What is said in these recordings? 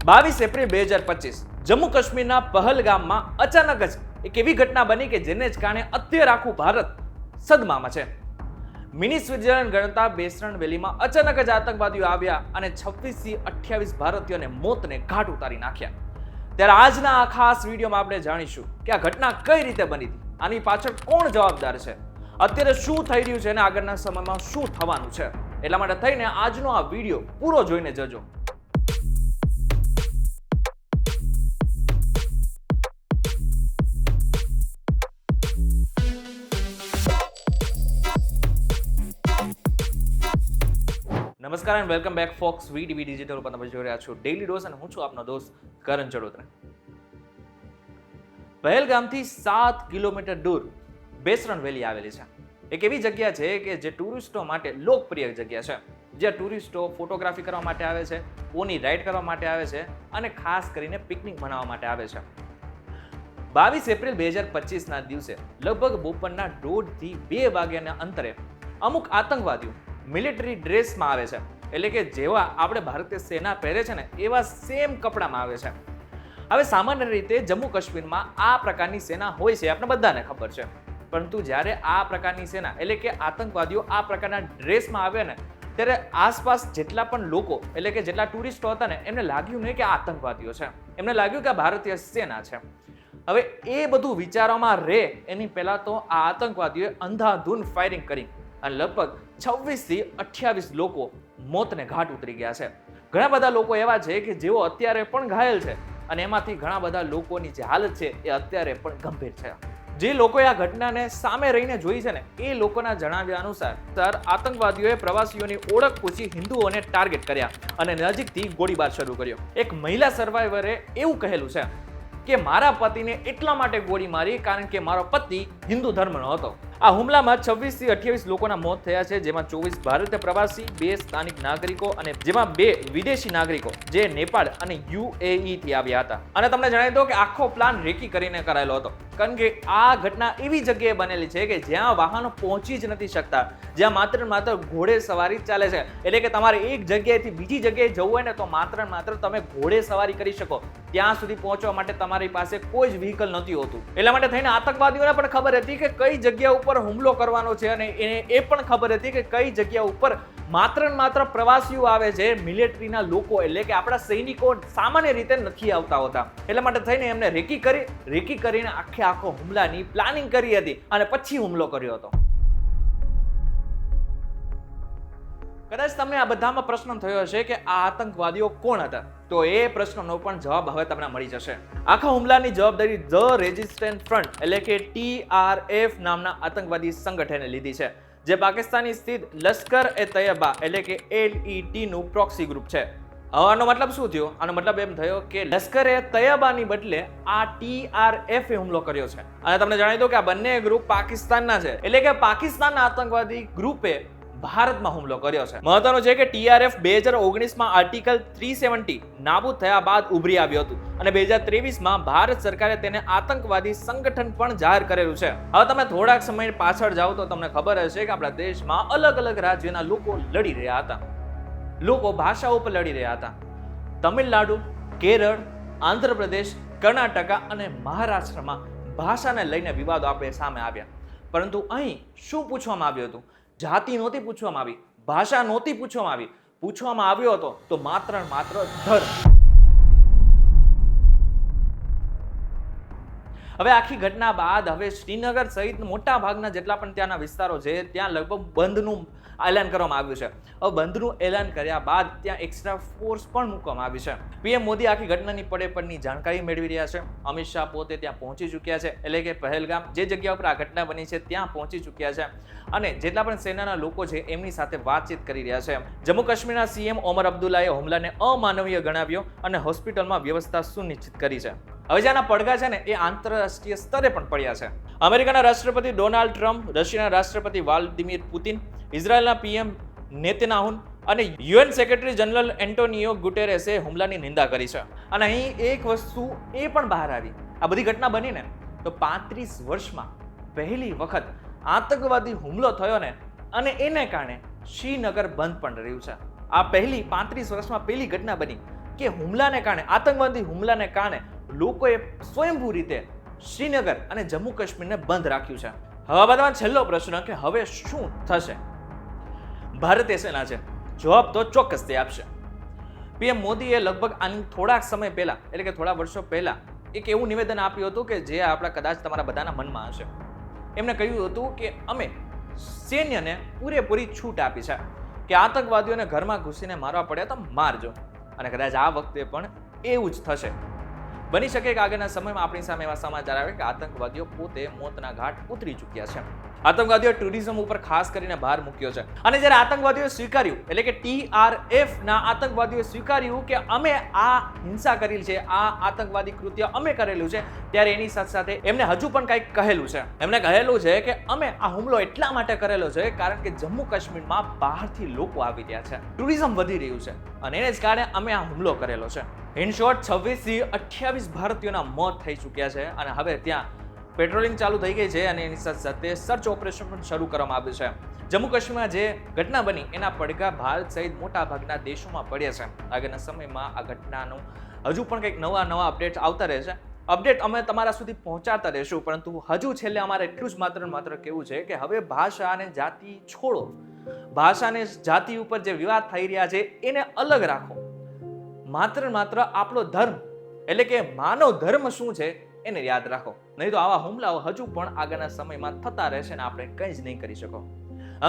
22 April 2025 Jammu કાશ્મીરના પહલગામમાં અચાનક જ એક એવી ઘટના બની કે જેને જ કારણે અત્યારે આખું ભારત સદમામાં છે. મિની સ્વિટ્ઝરલેન્ડ ગણતા બેસરણ વેલીમાં અચાનક જ આતંકવાદીઓ આવ્યા અને 26 થી 28 ભારતીયોને મોતને ઘાટ ઉતારી નાખ્યા. ત્યારે આજના આ ખાસ વિડીયોમાં આપણે જાણીશું કે આ ઘટના કઈ રીતે બની હતી, આની પાછળ કોણ જવાબદાર છે, અત્યારે શું થઈ રહ્યું છે અને આગળના સમયમાં શું થવાનું છે. એટલા માટે થઈને આજનો આ વિડીયો પૂરો જોઈને જજો. નમસ્કાર એન્ડ વેલકમ બેક ફોક્સ વીટીવી ડિજિટલ ઉપર તમે જોઈ રહ્યા છો ડેઈલી ડોઝ અને હું છું આપનો દોસ્ત કરણ ચડોતરા. પહેલગામથી 7 કિલોમીટર દૂર બેસરણ વેલી આવેલી છે. એક એવી જગ્યા છે કે જે ટુરિસ્ટો માટે લોકપ્રિય જગ્યા છે, જ્યાં ટુરિસ્ટો ફોટોગ્રાફી કરવા માટે આવે છે, પોની રાઇડ કરવા માટે આવે છે અને ખાસ કરીને પિકનિક મનાવવા માટે આવે છે. 22 એપ્રિલ 2025ના દિવસે લગભગ બપોરના 1:30 થી 2 વાગ્યાના અંતરે અમુક આતંકવાદીઓ મિલિટરી ડ્રેસમાં આવે છે, એટલે કે જેવા આપણે ભારતીય સેના પહેરે છે ને એવા સેમ કપડામાં આવે છે. હવે સામાન્ય રીતે જમ્મુ કાશ્મીરમાં આ પ્રકારની સેના હોય છે, આપણે બધાને ખબર છે. પરંતુ જ્યારે આ પ્રકારની સેના એટલે કે આતંકવાદીઓ આ પ્રકારના ડ્રેસમાં આવે ને ત્યારે આસપાસ જેટલા પણ લોકો એટલે કે જેટલા ટુરિસ્ટો હતા ને એમને લાગ્યું નહીં કે આ આતંકવાદીઓ છે, એમને લાગ્યું કે આ ભારતીય સેના છે. હવે એ બધું વિચારોમાં રહે એની પહેલા તો આ આતંકવાદીઓએ અંધાધૂન ફાયરિંગ કરી અને લગભગ 26 થી 28 લોકો મોતને ઘાટ ઉતરી ગયા છે. ઘણા બધા લોકો એવા છે કે જેઓ અત્યારે પણ ઘાયલ છે અને એમાંથી ઘણા બધા લોકોની જે હાલત છે એ અત્યારે પણ ગંભીર છે. જે લોકોએ આ ઘટનાને સામે રહીને જોઈ છે ને એ લોકોના જણાવ્યા અનુસાર આતંકવાદીઓએ પ્રવાસીઓની ઓળખ પૂછી હિન્દુઓને ટાર્ગેટ કર્યા અને નજીકથી ગોળીબાર શરૂ કર્યો. એક મહિલા સર્વાઈવરે એવું કહેલું છે કે મારા પતિને એટલા માટે ગોળી મારી કારણ કે મારો પતિ હિન્દુ ધર્મનો હતો. આ હુમલામાં 26 થી 28 લોકોના મોત થયા છે, જેમાં 24 ભારતીય પ્રવાસી, 2 સ્થાનિક નાગરિકો અને જેમાં 2 વિદેશી નાગરિકો જે નેપાળ અને UAE થી આવ્યા હતા. અને તમને જણાવી દઉં કે આખો પ્લાન રેકી કરીને કરાયેલો હતો, કારણ કે આ ઘટના એવી જગ્યાએ બનેલી છે કે જ્યાં વાહનો પહોંચી જ નથી શકતા, જ્યાં માત્ર ઘોડે સવારી ચાલે છે. એટલે કે તમારે એક જગ્યાએથી બીજી જગ્યાએ જવું હોય ને તો માત્ર તમે ઘોડે સવારી કરી શકો, ત્યાં સુધી પહોંચવા માટે તમારી પાસે કોઈ જ વ્હીકલ નથી હોતું. એટલા માટે થઈને આતંકવાદીઓને પણ ખબર હતી કે કઈ જગ્યા ઉપર હુમલો કરવાનો છે અને એને એ પણ ખબર હતી કે કઈ જગ્યા ઉપર માત્ર પ્રવાસીઓ આવે છે, મિલિટરીના લોકો એટલે કે આપણા સૈનિકો સામાન્ય રીતે નથી આવતા હોતા. એટલા માટે થઈને એમને રેકી કરીને આખો હુમલાની પ્લાનિંગ કરી હતી અને પછી હુમલો કર્યો હતો. કદાચ તમને આ બધામાં પ્રશ્ન થયો હશે કે આ આતંકવાદીઓ કોણ હતા, તો એ પ્રશ્નનો પણ જવાબ હવે તમને મળી જશે. આખા હુમલાની જવાબદારી ધ રેઝિસ્ટન્સ ફ્રન્ટ એટલે કે TRF નામના આતંકવાદી સંગઠને લીધી છે, જે પાકિસ્તાની સ્થિત લશ્કર એ તૈયબા એટલે કે LET નું પ્રોક્સી ગ્રુપ છે. આનો મતલબ શું થયો? આનો મતલબ એમ થયો કે લશ્કરે તૈયબાની બદલે આ TRF એ હુમલો કર્યો છે. અને તમને જણાવી દો કે આ બંને ગ્રુપ પાકિસ્તાનના છે, એટલે કે પાકિસ્તાનના આતંકવાદી ગ્રુપે ભારતમાં હુમલો કર્યો છે. મહત્વનું છે કે TRF 2019માં આર્ટિકલ 370 નાબૂદ થયા બાદ ઉભરી આવ્યું હતું અને 2023માં ભારત સરકારે તેને આતંકવાદી સંગઠન પણ જાહેર કરેલું છે. હવે તમે થોડાક સમય પાછળ જાઓ તો તમને ખબર હશે કે આપણા દેશમાં અલગ રાજ્યના લોકો લડી રહ્યા હતા, લોકો ભાષાઓ પર લડી રહ્યા હતા. તમિલનાડુ, કેરળ, આંધ્રપ્રદેશ, કર્ણાટક અને મહારાષ્ટ્રમાં ભાષાને લઈને વિવાદો આપણે સામે આવ્યા. પરંતુ અહીં શું પૂછવામાં આવ્યું હતું? જાતિ નહોતી પૂછવામાં આવી, ભાષા નહોતી પૂછવામાં આવી, પૂછવામાં આવ્યો હતો તો માત્ર ધર્મ. હવે આખી ઘટના બાદ હવે શ્રીનગર સહિત મોટા ભાગના જેટલા પણ ત્યાંના વિસ્તારો છે ત્યાં લગભગ બંધનું એલાન કરવામાં આવ્યું છે. હવે બંધનું એલાન કર્યા બાદ ત્યાં એક્સ્ટ્રા ફોર્સ પણ મૂકવામાં આવી છે. PM મોદી આખી ઘટનાની પડેપડની જાણકારી મેળવી રહ્યા છે. અમિત શાહ પોતે ત્યાં પહોંચી ચૂક્યા છે, એટલે કે પહેલગામ જે જગ્યા ઉપર આ ઘટના બની છે ત્યાં પહોંચી ચૂક્યા છે અને જેટલા પણ સેનાના લોકો છે એમની સાથે વાતચીત કરી રહ્યા છે. જમ્મુ કાશ્મીરના CM ઓમર અબ્દુલ્લાએ હુમલાને અમાનવીય ગણાવ્યો અને હોસ્પિટલમાં વ્યવસ્થા સુનિશ્ચિત કરી છે. હવે જેના પડઘા છે ને એ આંતરરાષ્ટ્રીય સ્તરે પણ પડ્યા છે. અમેરિકાના રાષ્ટ્રપતિ ડોનાલ્ડ ટ્રમ્પ, રશિયાના રાષ્ટ્રપતિ વ્લાદિમીર પુતિન, ઇઝરાયલના PM નેતન્યાહુ અને UN સેક્રેટરી જનરલ એન્ટોનિયો ગુટેરેસે હુમલાની નિંદા કરી છે. અને અહીં એક વસ્તુ એ પણ બહાર આવી, આ બધી ઘટના બની ને તો 35 વર્ષમાં પહેલી વખત આતંકવાદી હુમલો થયો ને અને એને કારણે શ્રીનગર બંધ પણ રહ્યું છે. આ પહેલી 35 વર્ષમાં પહેલી ઘટના બની કે હુમલાને કારણે, આતંકવાદી હુમલાને કારણે લોકોએ સ્વયંભૂ રીતે શ્રીનગર અને જમ્મુ કાશ્મીરને બંધ રાખ્યું છે. હવે બાદમાં છેલ્લો પ્રશ્ન કે હવે શું થશે? ભારતીય સેના છે, જવાબ તો ચોક્કસ તે આપશે. પીએમ મોદીએ લગભગ આની થોડાક સમય પહેલા, એટલે કે થોડા વર્ષો પહેલા એક એવું નિવેદન આપ્યું હતું કે જે આપણા કદાચ તમારા બધાના મનમાં હશે. એમણે કહ્યું હતું કે અમે સૈન્યને પૂરેપૂરી છૂટ આપી છે કે આતંકવાદીઓને ઘરમાં ઘૂસીને મારવા પડ્યા તો મારજો. અને કદાચ આ વખતે પણ એવું જ થશે. બની શકે કે આગળના સમયમાં આપણી સામે એવા સમાચાર આવે કે આતંકવાદીઓ પોતે મોતના ઘાટ ઉતરી ચૂક્યા છે. આતંકવાદીઓ ટુરિઝમ ઉપર ખાસ કરીને ભાર મૂક્યો છે. અને જ્યારે આતંકવાદીઓએ સ્વીકાર્યું, એટલે કે TRF ના આતંકવાદીઓએ સ્વીકાર્યું કે અમે આ હિંસા કરેલી છે, આ આતંકવાદી કૃત્ય અમે કરેલું છે, ત્યારે એની સાથે સાથે એમને હજુ પણ કંઈક કહેલું છે. એમને કહેલું છે કે અમે આ હુમલો એટલા માટે કરેલો છે કારણ કે જમ્મુ કાશ્મીરમાં બહારથી લોકો આવી રહ્યા છે, ટુરિઝમ વધી રહ્યું છે અને એને જ કારણે અમે આ હુમલો કરેલો છે. ઇન શોર્ટ 26 થી 28 ભારતીયોના મોત થઈ ચૂક્યા છે અને હવે ત્યાં પેટ્રોલિંગ ચાલુ થઈ ગઈ છે અને એની સાથે સાથે સર્ચ ઓપરેશન પણ શરૂ કરવામાં આવ્યું છે. જમ્મુ કાશ્મીરમાં જે ઘટના બની એના પડઘા ભારત સહિત મોટા ભાગના દેશોમાં પડ્યા છે. આગળના સમયમાં આ ઘટનાનું હજુ પણ કંઈક નવા અપડેટ આવતા રહેશે. અપડેટ અમે તમારા સુધી પહોંચાડતા રહેશું, પરંતુ હજુ છેલ્લે અમારે એટલું જ માત્ર કહેવું છે કે હવે ભાષા અને જાતિ છોડો. ભાષા અને જાતિ ઉપર જે વિવાદ થઈ રહ્યા છે એને અલગ રાખો. માત્ર આપણો ધર્મ, એટલે કે માનવ ધર્મ શું છે એને યાદ રાખો. નહીં તો આવા હુમલાઓ હજુ પણ આગળના સમયમાં થતા રહેશે ને આપણે કંઈ જ નહીં કરી શકો.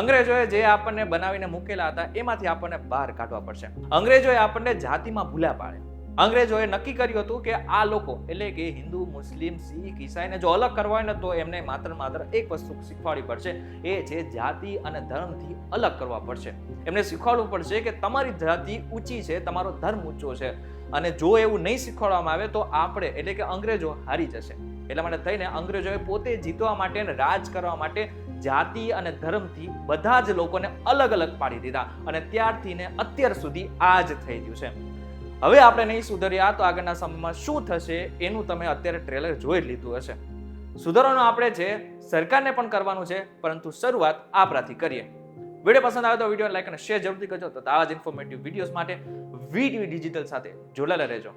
અંગ્રેજોએ જે આપણને બનાવીને મૂકેલા હતા એમાંથી આપણને બહાર કાઢવા પડશે. અંગ્રેજોએ આપણને જાતિમાં ભૂલા પાડ્યા. અંગ્રેજોએ નક્કી કર્યું હતું કે આ લોકો, એટલે કે હિન્દુ, મુસ્લિમ, શીખ, ઈસાઈને જો અલગ કરવા હોય ને તો એમને માત્ર એક વસ્તુ શીખવાડવી પડશે, એ છે જાતિ અને ધર્મથી અલગ કરવા પડશે. એમને શીખવાડવું પડશે કે તમારી જાતિ ઊંચી છે, તમારો ધર્મ ઊંચો છે, અને જો એવું નહીં શીખવાડવામાં આવે તો આપણે, એટલે કે અંગ્રેજો હારી જશે. એટલા માટે થઈને અંગ્રેજોએ પોતે જીતવા માટે અને રાજ કરવા માટે જાતિ અને ધર્મથી બધા જ લોકોને અલગ પાડી દીધા અને ત્યારથી ને અત્યાર સુધી આ જ થઈ ગયું છે. હવે આપણે નહીં સુધર્યા તો આગળના સમયમાં શું થશે એનું તમે અત્યારે ટ્રેલર જોઈ લીધું હશે. સુધારવાનું આપણે છે, સરકારને પણ કરવાનું છે, પરંતુ શરૂઆત આપણાથી કરીએ. વિડીયો પસંદ આવે તો વિડીયો લાઈક અને શેર જરૂરથી કરજો. તો આવા જ ઇન્ફોર્મેટિવ વિડીયોઝ માટે VTV ડિજિટલ સાથે જોડાયેલા રહેજો.